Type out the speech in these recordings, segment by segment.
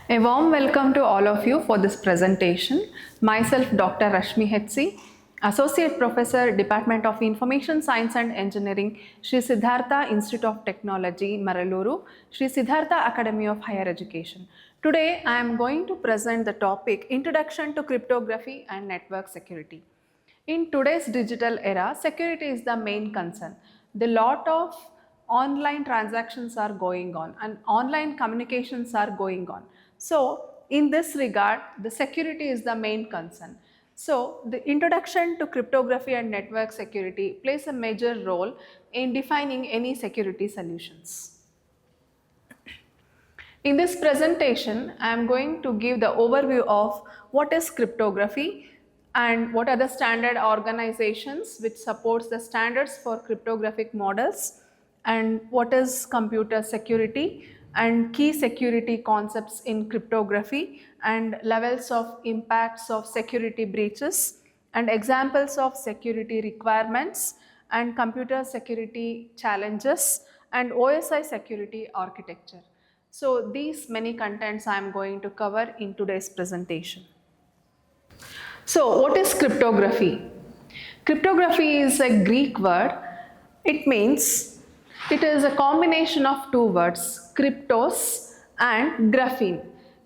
A warm welcome to all of you for this presentation. Myself, Dr. Rashmi Hetsi, Associate Professor, Department of Information Science and Engineering, Sri Siddhartha Institute of Technology, Maraluru, Sri Siddhartha Academy of Higher Education. Today, I am going to present the topic Introduction to Cryptography and Network Security. In today's digital era, security is the main concern. The lot of online transactions are going on and online communications are going on. So, in this regard, the security is the main concern. So, the introduction to cryptography and network security plays a major role in defining any security solutions. In this presentation, I am going to give the overview of what is cryptography and what are the standard organizations which supports the standards for cryptographic models, and what is computer security and key security concepts in cryptography and levels of impacts of security breaches and examples of security requirements and computer security challenges and OSI security architecture. So these many contents I am going to cover in today's presentation. So what is cryptography? Cryptography is a Greek word. It is a combination of two words, cryptos and graphene.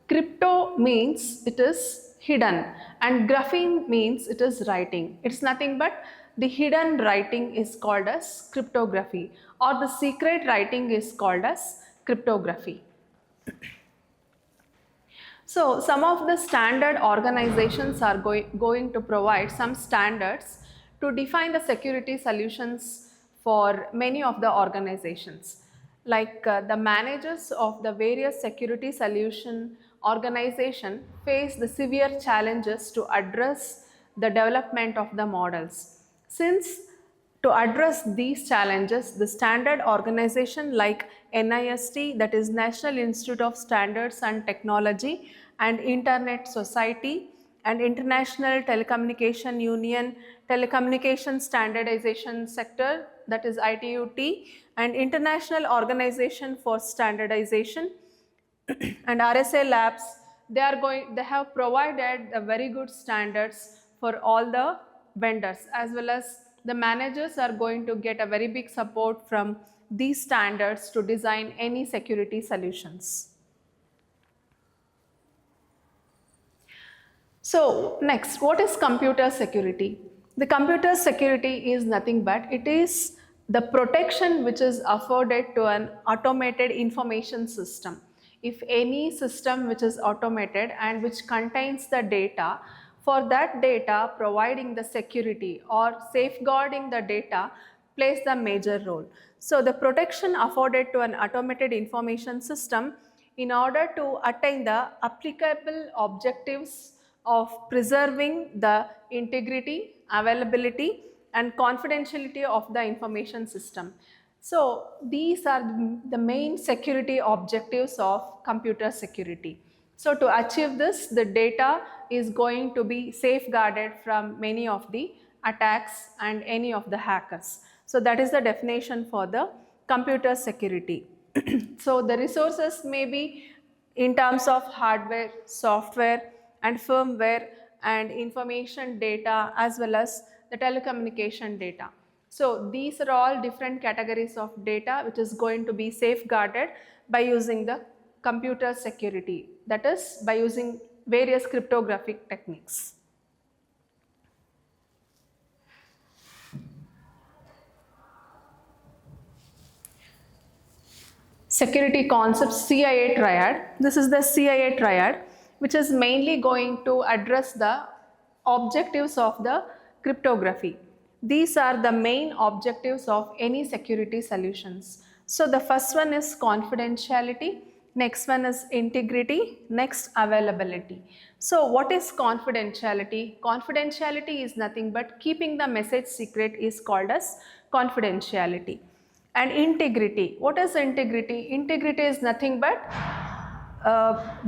Crypto means it is hidden and graphene means it is writing. It's nothing but the hidden writing is called as cryptography, or the secret writing is called as cryptography. So some of the standard organizations are going to provide some standards to define the security solutions for many of the organizations. Like the managers of the various security solution organization face the severe challenges to address the development of the models. Since to address these challenges, the standard organization like NIST, that is National Institute of Standards and Technology, and Internet Society, and International Telecommunication Union, Telecommunication Standardization Sector, that is ITUT, and International Organization for Standardization and RSA Labs, they have provided the very good standards for all the vendors, as well as the managers are going to get a very big support from these standards to design any security solutions. So next, what is computer security? The computer security is nothing but it is the protection which is afforded to an automated information system. If any system which is automated and which contains the data, for that data providing the security or safeguarding the data plays the major role. So the protection afforded to an automated information system in order to attain the applicable objectives of preserving the integrity, availability and confidentiality of the information system. So these are the main security objectives of computer security. So to achieve this, the data is going to be safeguarded from many of the attacks and any of the hackers. So that is the definition for the computer security. So the resources may be in terms of hardware, software and firmware and information data, as well as the telecommunication data. So these are all different categories of data which is going to be safeguarded by using the computer security, that is by using various cryptographic techniques. Security concepts CIA triad. This is the CIA triad, which is mainly going to address the objectives of the cryptography. These are the main objectives of any security solutions. So the first one is confidentiality, next one is integrity, next availability. So what is confidentiality? Confidentiality is nothing but keeping the message secret is called as confidentiality. And integrity, what is integrity? Integrity is nothing but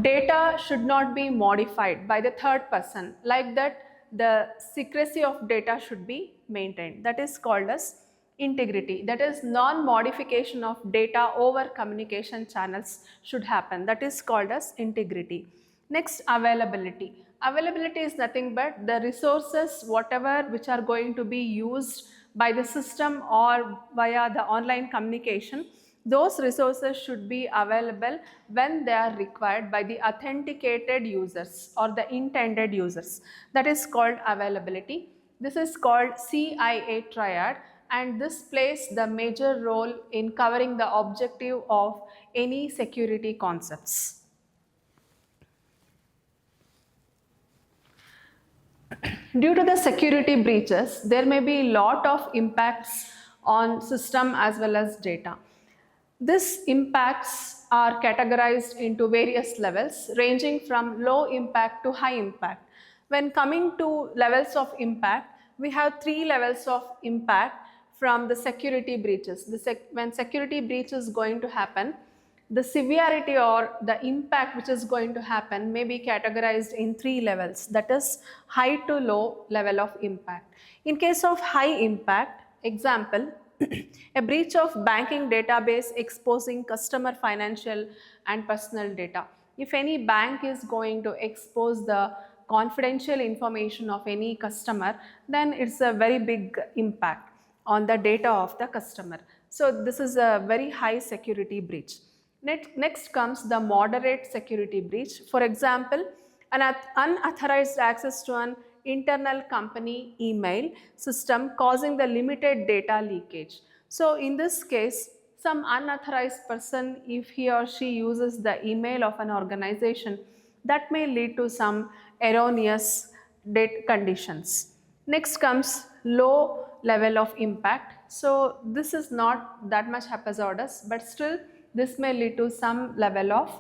data should not be modified by the third person, like that the secrecy of data should be maintained, that is called as Integrity, that is non-modification of data over communication channels should happen. That is called as integrity. Next, availability. Availability is nothing but the resources whatever which are going to be used by the system or via the online communication, those resources should be available when they are required by the authenticated users or the intended users. That is called availability. This is called CIA triad, and this plays the major role in covering the objective of any security concepts. Due to the security breaches, there may be a lot of impacts on system as well as data. These impacts are categorized into various levels ranging from low impact to high impact. When coming to levels of impact, we have 3 levels of impact from the security breaches. When security breach is going to happen, the severity or the impact which is going to happen may be categorized in 3 levels, that is high to low level of impact. In case of high impact, example, a breach of banking database exposing customer financial and personal data. If any bank is going to expose the confidential information of any customer, then it's a very big impact on the data of the customer. So this is a very high security breach. Next comes the moderate security breach. For example, an unauthorized access to an internal company email system causing the limited data leakage. So in this case, some unauthorized person, if he or she uses the email of an organization, that may lead to some erroneous date conditions. Next comes low level of impact. So this is not that much hazardous, but still this may lead to some level of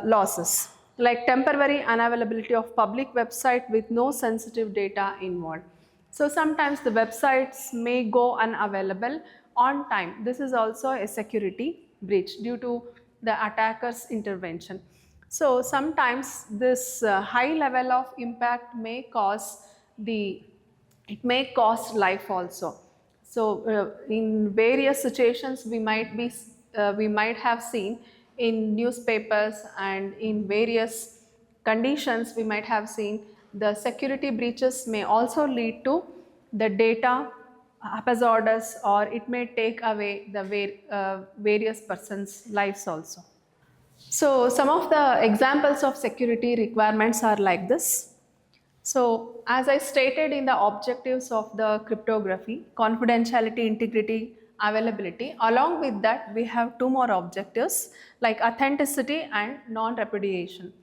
losses, like temporary unavailability of public website with no sensitive data involved. So sometimes the websites may go unavailable on time. This is also a security breach due to the attacker's intervention. So sometimes this high level of impact may cause it may cost life also. So in various situations we might have seen in newspapers and in various conditions we might have seen the security breaches may also lead to the data hazardous, or it may take away the various persons' lives also. So some of the examples of security requirements are like this. So as I stated in the objectives of the cryptography, confidentiality, integrity, availability, along with that we have 2 more objectives like authenticity and non-repudiation.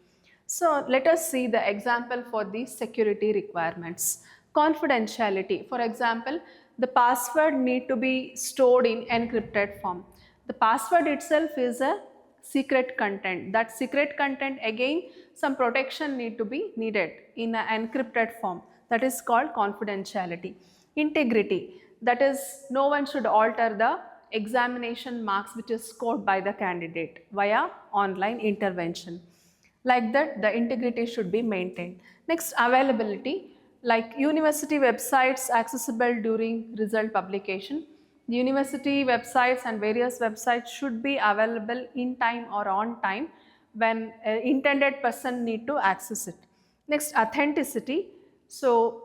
So let us see the example for these security requirements. Confidentiality, for example, the password need to be stored in encrypted form. The password itself is a secret content. That secret content, again, some protection need to be needed in an encrypted form. That is called confidentiality. Integrity, that is no one should alter the examination marks which is scored by the candidate via online intervention. Like that, the integrity should be maintained. Next, availability, like university websites accessible during result publication. The university websites and various websites should be available in time or on time when intended person need to access it. Next, authenticity. So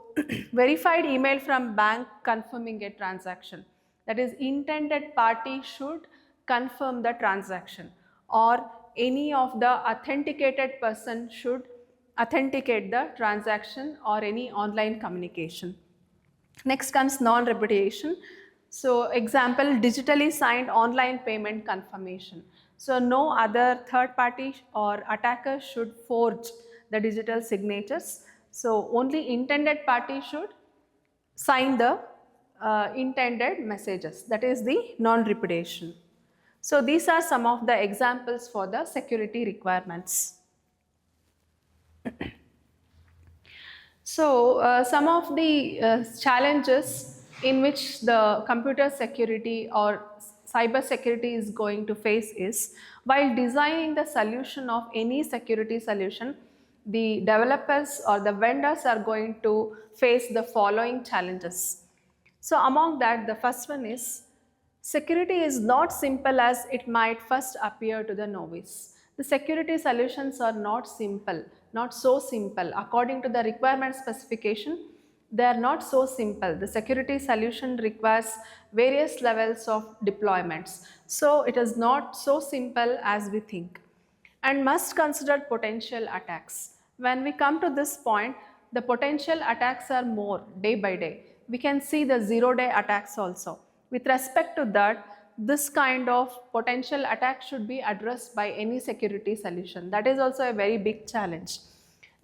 verified email from bank confirming a transaction. That is, intended party should confirm the transaction, or any of the authenticated person should authenticate the transaction or any online communication. Next comes non-repudiation. So example, digitally signed online payment confirmation. So no other third party or attacker should forge the digital signatures. So only intended party should sign the intended messages. That is the non-repudiation. So these are some of the examples for the security requirements. So some of the challenges in which the computer security or cyber security is going to face is, while designing the solution of any security solution, the developers or the vendors are going to face the following challenges. So among that, the first one is security is not simple as it might first appear to the novice. The security solutions are not simple, not so simple. According to the requirement specification, they are not so simple. The security solution requires various levels of deployments. So it is not so simple as we think, and must consider potential attacks. When we come to this point, the potential attacks are more day by day. We can see the zero-day attacks also. With respect to that, this kind of potential attack should be addressed by any security solution. That is also a very big challenge.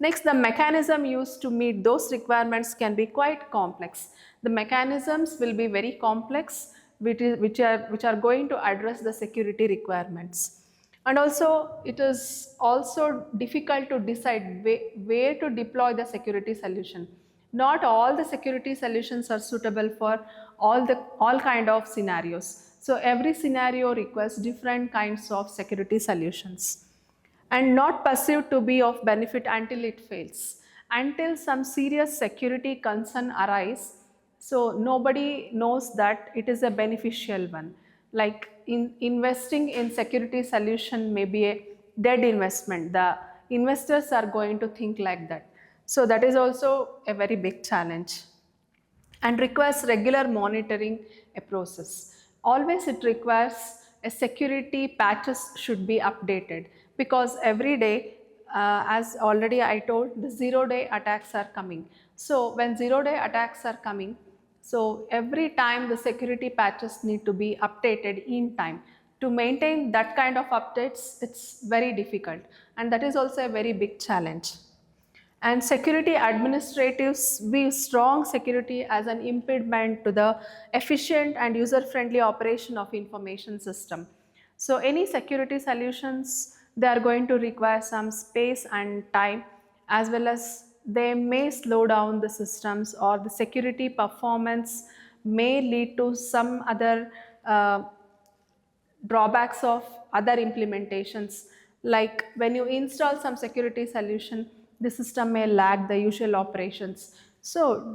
Next, the mechanism used to meet those requirements can be quite complex. The mechanisms will be very complex, which are going to address the security requirements. And also, it is also difficult to decide where to deploy the security solution. Not all the security solutions are suitable for all kind of scenarios. So every scenario requires different kinds of security solutions, and not perceived to be of benefit until it fails. Until some serious security concern arise, so nobody knows that it is a beneficial one. Like investing in security solution may be a dead investment. The investors are going to think like that. So that is also a very big challenge, and requires regular monitoring a process. Always it requires a security patches should be updated, because every day, as already I told, the zero-day attacks are coming. So when zero-day attacks are coming, so every time the security patches need to be updated in time. To maintain that kind of updates, it's very difficult, and that is also a very big challenge. And security administratives view strong security as an impediment to the efficient and user-friendly operation of information system. So any security solutions, they are going to require some space and time, as well as they may slow down the systems, or the security performance may lead to some other drawbacks of other implementations. Like when you install some security solution, the system may lag the usual operations. So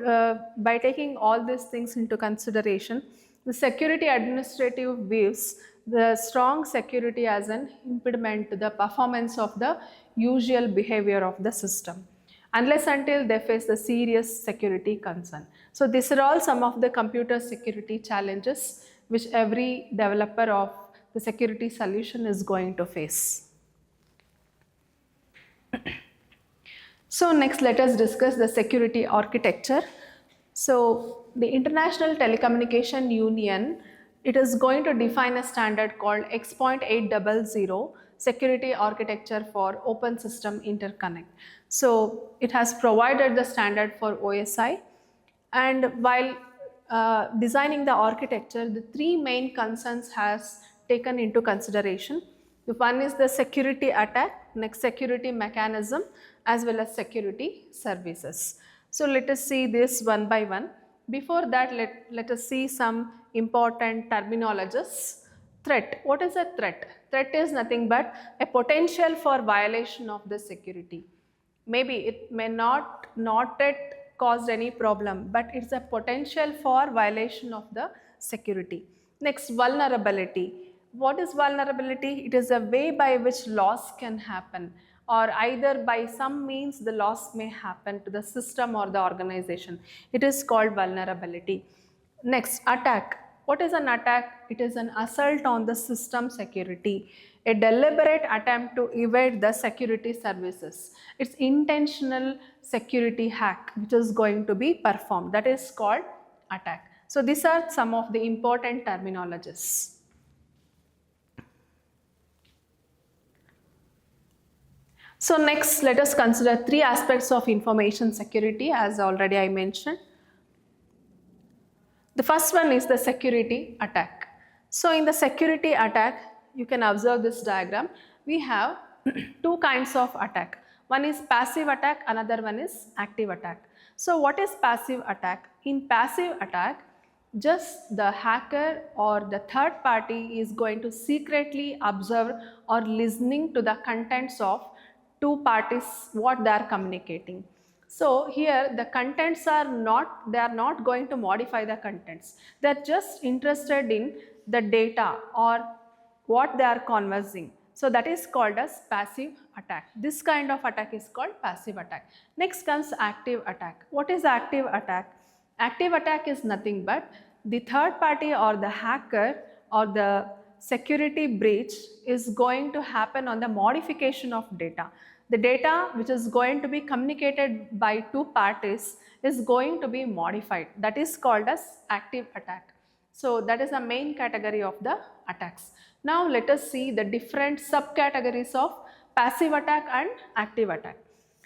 by taking all these things into consideration, the security administrative views the strong security as an impediment to the performance of the usual behavior of the system, unless until they face the serious security concern. So these are all some of the computer security challenges which every developer of the security solution is going to face. So next, let us discuss the security architecture. So the International Telecommunication Union, it is going to define a standard called X.800 security architecture for open system interconnect. So it has provided the standard for OSI, and while designing the architecture, the three main concerns has taken into consideration. The one is the security attack, next security mechanism, as well as security services. So let us see this one by one. Before that, let us see some important terminologies. Threat. What is a threat? Threat is nothing but a potential for violation of the security. Maybe it may not yet caused any problem, but it's a potential for violation of the security. Next, vulnerability. What is vulnerability? It is a way by which loss can happen, or either by some means the loss may happen to the system or the organization. It is called vulnerability. Next, attack. What is an attack? It is an assault on the system security, a deliberate attempt to evade the security services. It's intentional security hack which is going to be performed. That is called attack. So these are some of the important terminologies. So next, let us consider three aspects of information security, as already I mentioned. The first one is the security attack. So in the security attack, you can observe this diagram. We have two kinds of attack. One is passive attack, another one is active attack. So what is passive attack? In passive attack, just the hacker or the third party is going to secretly observe or listening to the contents of two parties, what they are communicating. So here the contents are not, they are not going to modify the contents. They are just interested in the data or what they are conversing. So that is called as passive attack. This kind of attack is called passive attack. Next comes active attack. What is active attack? Active attack is nothing but the third party or the hacker or the security breach is going to happen on the modification of data. The data which is going to be communicated by two parties is going to be modified. That is called as active attack. So that is the main category of the attacks. Now let us see the different subcategories of passive attack and active attack.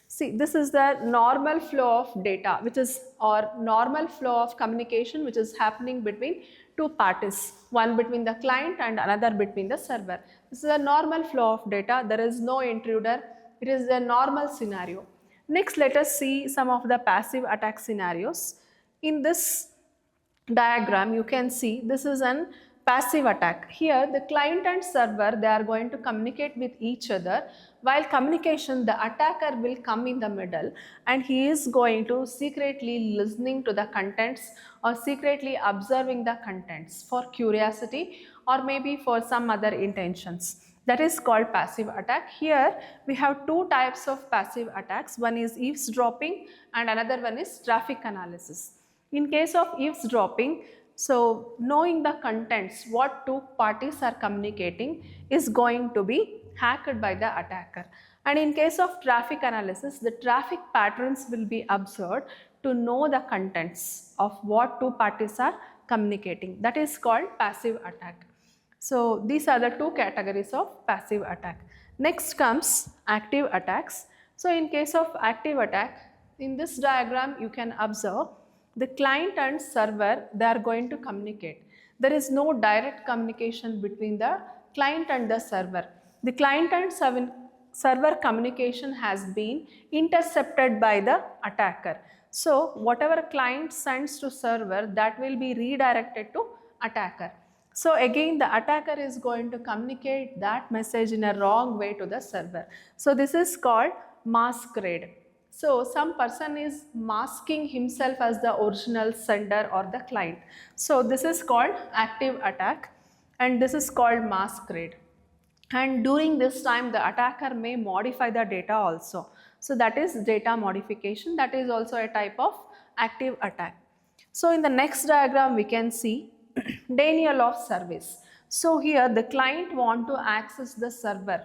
See, this is the normal flow of data which is, or normal flow of communication which is happening between two parties, one between the client and another between the server. This is a normal flow of data, there is no intruder, it is a normal scenario. Next, let us see some of the passive attack scenarios. In this diagram you can see this is an passive attack. Here the client and server, they are going to communicate with each other. While communication, the attacker will come in the middle and he is going to secretly listening to the contents or secretly observing the contents for curiosity or maybe for some other intentions. That is called passive attack. Here we have two types of passive attacks. One is eavesdropping and another one is traffic analysis. In case of eavesdropping, so knowing the contents, what two parties are communicating is going to be hacked by the attacker. And in case of traffic analysis, the traffic patterns will be observed to know the contents of what two parties are communicating. That is called passive attack. So these are the two categories of passive attack. Next comes active attacks. So in case of active attack, in this diagram you can observe the client and server, they are going to communicate. There is no direct communication between the client and the server. The client and server communication has been intercepted by the attacker. So whatever client sends to server, that will be redirected to attacker. So again the attacker is going to communicate that message in a wrong way to the server. So this is called masquerade. So some person is masking himself as the original sender or the client. So this is called active attack and this is called masquerade. And during this time the attacker may modify the data also. So that is data modification, that is also a type of active attack. So in the next diagram we can see denial of service. So here the client want to access the server,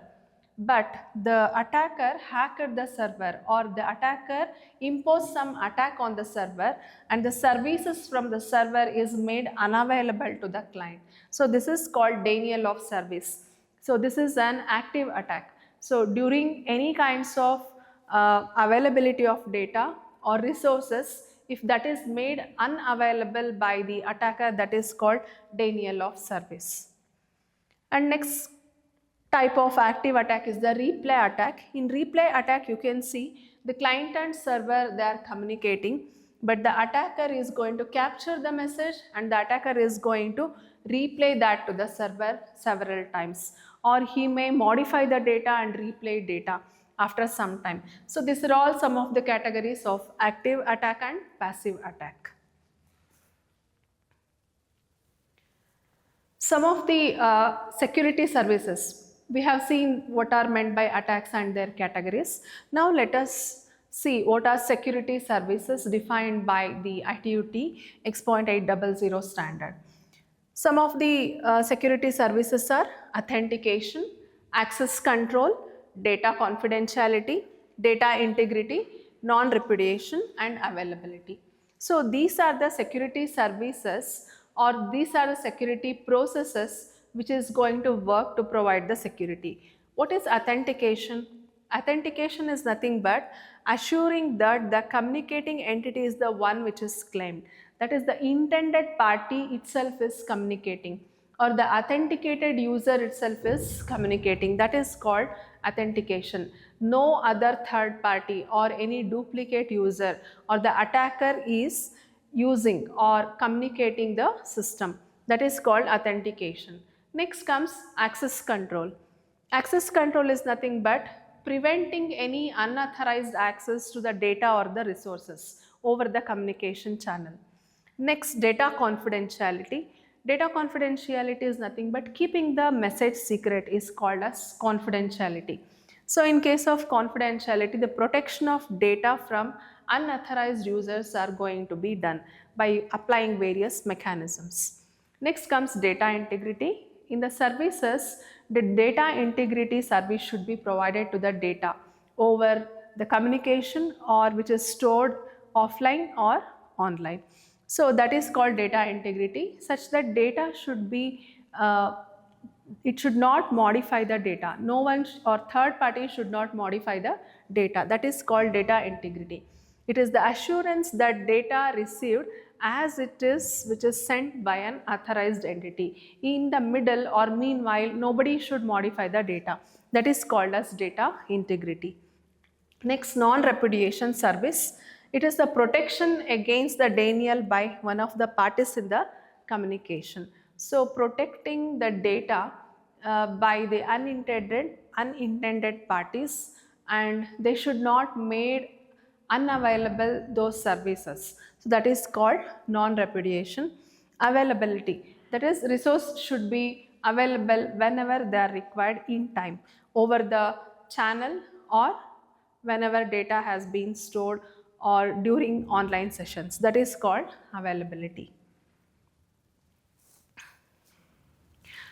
but the attacker hacked the server or the attacker imposed some attack on the server and the services from the server is made unavailable to the client. So this is called denial of service. So this is an active attack. So during any kinds of availability of data or resources, if that is made unavailable by the attacker, that is called denial of service. And next type of active attack is the replay attack. In replay attack you can see the client and server, they are communicating, but the attacker is going to capture the message and the attacker is going to replay that to the server several times, or he may modify the data and replay data after some time. So these are all some of the categories of active attack and passive attack. Some of the security services, we have seen what are meant by attacks and their categories. Now let us see what are security services defined by the ITU-T X.800 standard. Some of the security services are authentication, access control, data confidentiality, data integrity, non-repudiation and availability. So these are the security services or these are the security processes which is going to work to provide the security. What is authentication? Authentication is nothing but assuring that the communicating entity is the one which is claimed. That is, the intended party itself is communicating or the authenticated user itself is communicating. That is called authentication. No other third party or any duplicate user or the attacker is using or communicating the system. That is called authentication. Next comes access control. Access control is nothing but preventing any unauthorized access to the data or the resources over the communication channel. Next, data confidentiality. Data confidentiality is nothing but keeping the message secret is called as confidentiality. So in case of confidentiality, the protection of data from unauthorized users are going to be done by applying various mechanisms. Next comes data integrity. In the services, the data integrity service should be provided to the data over the communication or which is stored offline or online. So that is called data integrity, such that data should be it should not modify the data. No one or third party should not modify the data. That is called data integrity. It is the assurance that data received as it is, which is sent by an authorized entity. In the middle or meanwhile, nobody should modify the data. That is called as data integrity. Next, non-repudiation service. It is the protection against the denial by one of the parties in the communication. So, protecting the data by the unintended parties, and they should not made unavailable those services. So, that is called non-repudiation. Availability, that is, resource should be available whenever they are required in time over the channel or whenever data has been stored or during online sessions. That is called availability.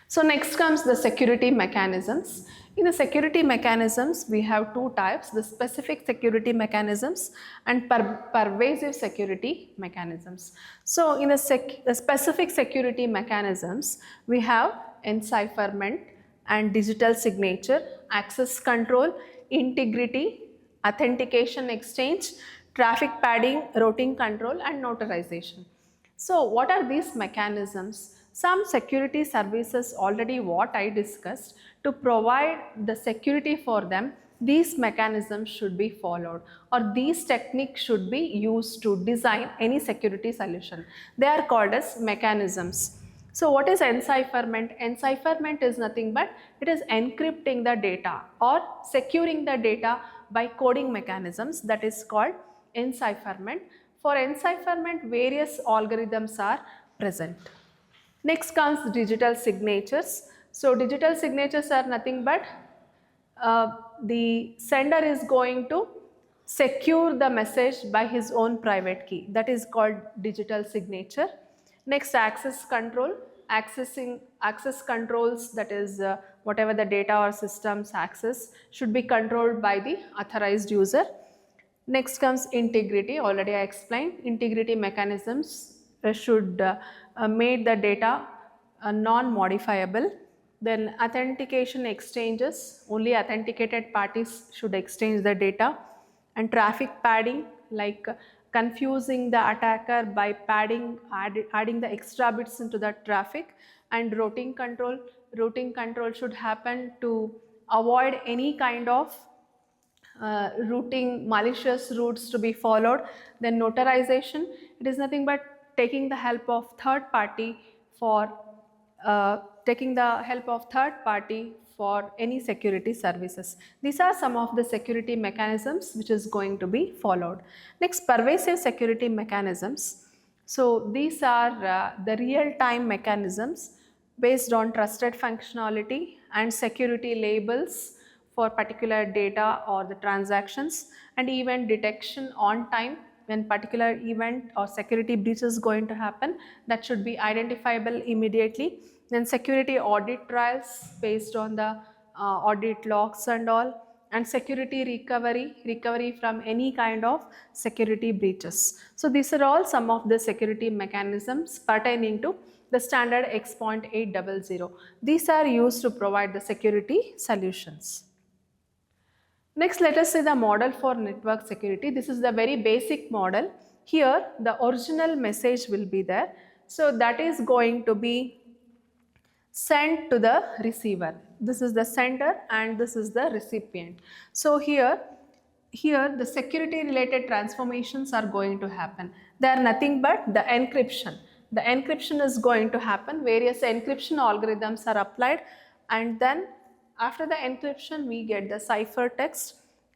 So next comes the security mechanisms. In the security mechanisms, we have two types, the specific security mechanisms and pervasive security mechanisms. So in the specific security mechanisms, we have encipherment and digital signature, access control, integrity, authentication exchange, traffic padding, routing control and notarization. So what are these mechanisms? Some security services already what I discussed, to provide the security for them, these mechanisms should be followed or these techniques should be used to design any security solution. They are called as mechanisms. So what is encipherment? Encipherment is nothing but it is encrypting the data or securing the data by coding mechanisms, that is called encipherment. For encipherment, various algorithms are present. Next comes digital signatures. So digital signatures are nothing but the sender is going to secure the message by his own private key. That is called digital signature. Next, access control. Access controls, that is whatever the data or systems access should be controlled by the authorized user. Next comes integrity. Already I explained. Integrity mechanisms should make the data non-modifiable. Then authentication exchanges, only authenticated parties should exchange the data. And traffic padding, like confusing the attacker by adding the extra bits into the traffic. And routing control should happen to avoid any kind of routing, malicious routes to be followed. Then notarization, it is nothing but taking the help of third party for any security services. These are some of the security mechanisms which is going to be followed. Next, pervasive security mechanisms. So these are the real-time mechanisms based on trusted functionality and security labels for particular data or the transactions, and event detection on time when particular event or security breach is going to happen, that should be identifiable immediately. Then security audit trials based on the audit logs and all, and security recovery from any kind of security breaches. So these are all some of the security mechanisms pertaining to the standard X.800. These are used to provide the security solutions. Next, let us see the model for network security. This is the very basic model. Here, the original message will be there. So that is going to be sent to the receiver. This is the sender and this is the recipient. So here the security related transformations are going to happen. They are nothing but the encryption. The encryption is going to happen. Various encryption algorithms are applied, and then After the encryption, we get the ciphertext,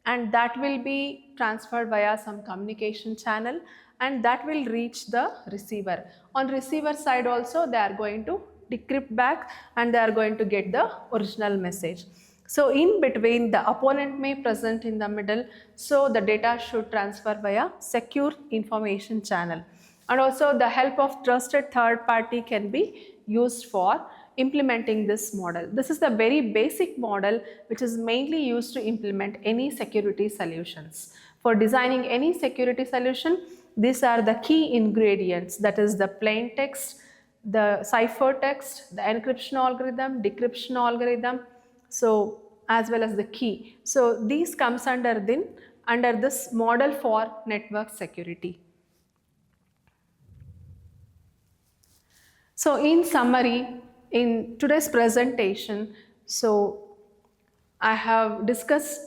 and that will be transferred via some communication channel, and that will reach the receiver. On receiver side also, they are going to decrypt back and they are going to get the original message. So in between, the opponent may present in the middle, so the data should transfer via secure information channel. And also the help of trusted third party can be used for implementing this model. This is the very basic model which is mainly used to implement any security solutions. For designing any security solution, these are the key ingredients, that is the plain text, the ciphertext, the encryption algorithm, decryption algorithm, so as well as the key. So these comes under this model for network security. So in summary, in today's presentation, so I have discussed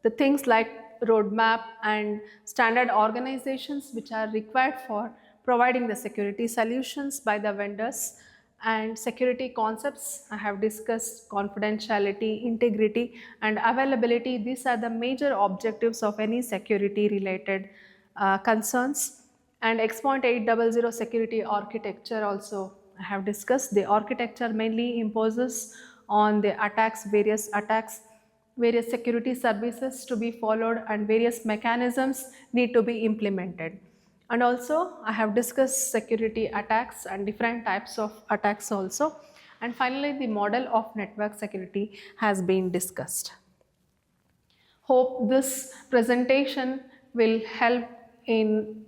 the things like roadmap and standard organizations which are required for providing the security solutions by the vendors, and security concepts. I have discussed confidentiality, integrity and availability. These are the major objectives of any security related concerns. And X.800 security architecture also I have discussed. The architecture mainly imposes on the various attacks, various security services to be followed, and various mechanisms need to be implemented. And also I have discussed security attacks and different types of attacks also. And finally, the model of network security has been discussed. Hope this presentation will help in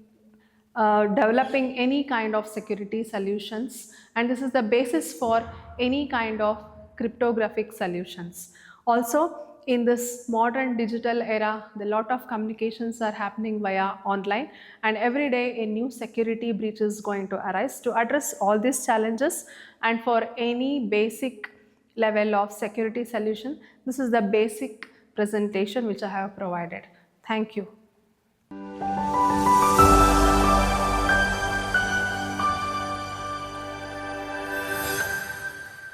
developing any kind of security solutions, and this is the basis for any kind of cryptographic solutions. Also, in this modern digital era, a lot of communications are happening via online, and every day a new security breach is going to arise. To address all these challenges and for any basic level of security solution, this is the basic presentation which I have provided. Thank you.